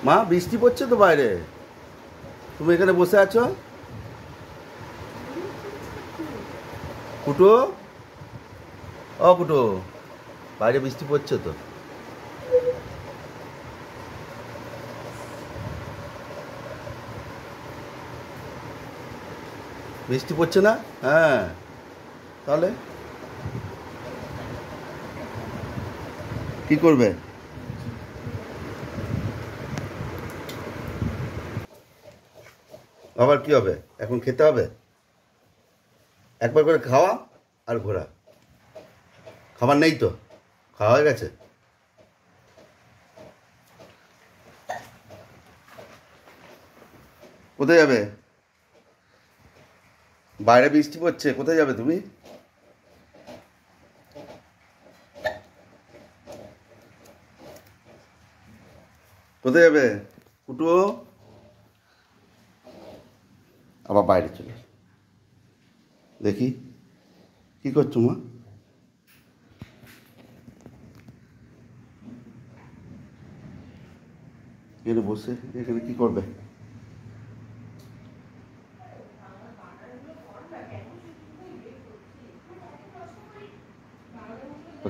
মা বৃষ্টি পড়ছে তো বাইরে, তুমি এখানে বসে আছো? কুটো, ও কুটো, বাইরে বৃষ্টি পড়ছে তো। বৃষ্টি পড়ছে না? হ্যাঁ, তাহলে কি করবে? আবার কি হবে? এখন খেতে হবে? একবার করে খাওয়া আর ঘোরা। খাবার নেই তো, খাওয়া হয়ে গেছে। কোথায় যাবে? বাইরে বৃষ্টি পড়ছে, কোথায় যাবে তুমি? কোথায় যাবে কুটু? আবার বাইরে চলে দেখি কি করছো মা? এখানে বসে এখানে কি করবে?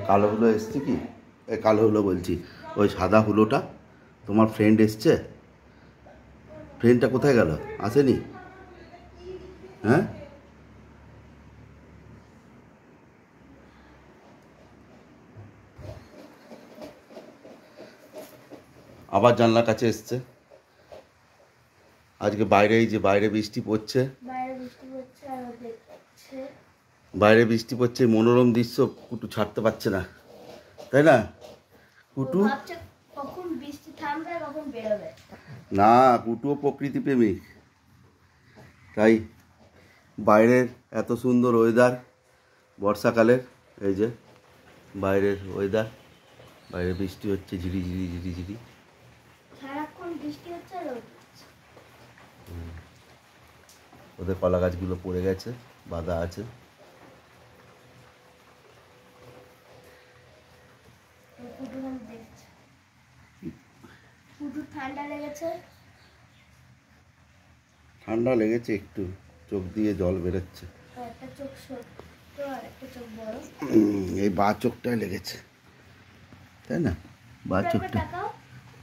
কালো হুলো এসছে কি? কালো হুলো বলছি, ওই সাদা হুলোটা তোমার ফ্রেন্ড এসছে। ফ্রেন্ডটা কোথায় গেল? আসেনি? হ্যাঁ, আবার জানলার কাছে এসছে। আজকে বাইরে, এই যে বাইরে বৃষ্টি পড়ছে, বাইরে বৃষ্টি পড়ছে, মনোরম দৃশ্য কুটু ছাড়তে পারছে না, তাই না কুটু? না, কুটুও প্রকৃতি প্রেমিক, তাই বাইরের এত সুন্দর ওয়েদার বর্ষাকালের, এই যে বাইরের ওয়েদার, বাইরে বৃষ্টি হচ্ছে ঝিরি ঝিরি ঝিরি ঝিরি। ওদের কলা গাছগুলো পড়ে গেছে, বাঁধা আছে। ঠান্ডা লেগেছে একটু, চোখ দিয়ে জল বেরোচ্ছে। এই বা চোখটায় লেগেছে, তাই না? বা চোখটা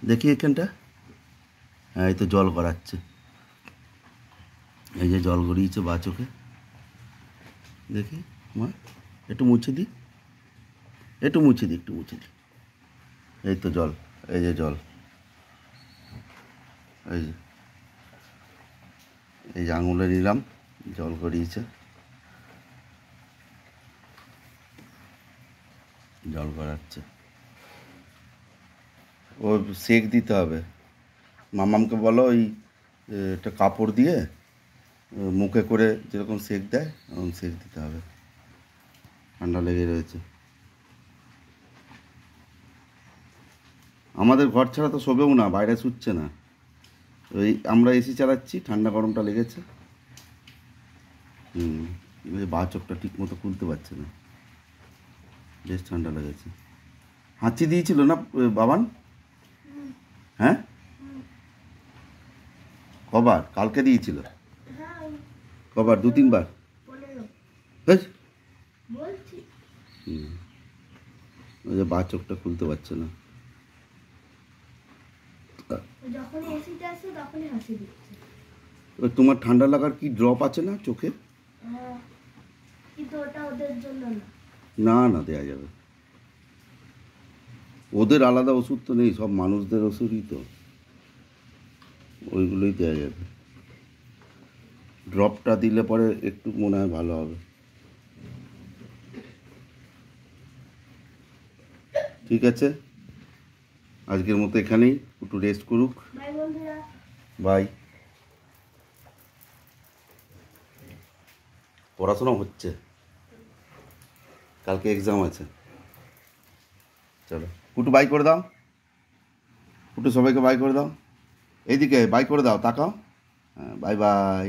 দেখি এখানটা। হ্যাঁ, এই তো জল গড়াচ্ছে, এই যে জল গড়িয়েছে বা চোখে। দেখি মা, একটু মুছে দিই, একটু মুছে দিই, একটু মুছে দিই। এই তো জল, এই যে জল, এই যে এই যে আঙুলে নিলাম, জল গড়িয়েছে, জল গড়াচ্ছে। ও সেক দিতে হবে, মামামকে বলো ওই একটা কাপড় দিয়ে মুখে করে যেরকম সেক দেয় ওরকম সেক দিতে হবে, ঠান্ডা লেগে রয়েছে। আমাদের ঘর ছাড়া তো শোবেও না, বাইরে শুচ্ছে না, ওই আমরা এসি চালাচ্ছি, ঠান্ডা গরমটা লেগেছে। বা চোখটা ঠিক মতো খুলতে পারছে না, বেশ ঠান্ডা লেগেছে। হাঁচি দিয়েছিল না বাবান? হ্যাঁ, কবার? কালকে দিয়েছিল। কবার? 2-3 বার। ওই যে বা চোখটা খুলতে পারছে না। তোমার ঠান্ডা লাগার কি ড্রপ আছে না চোখে? না না, দেয়া যাবে। ওদের আলাদা ওষুধ তো নেই, সব মানুষদের ওষুধই তো, ওইগুলোই দেওয়া যাবে। ড্রপটা দিলে পরে একটু মনে হয় ভালো হবে। ঠিক আছে, আজকের মতো এখানেই, একটু রেস্ট করুক। বাই। পড়াশোনা হচ্ছে, কালকে এক্সাম আছে। চলো কুটু, বাই করে দাও। কুটু সবাইকে বাই করে দাও, এইদিকে বাই করে দাও, তাকাও। হ্যাঁ, বাই বাই।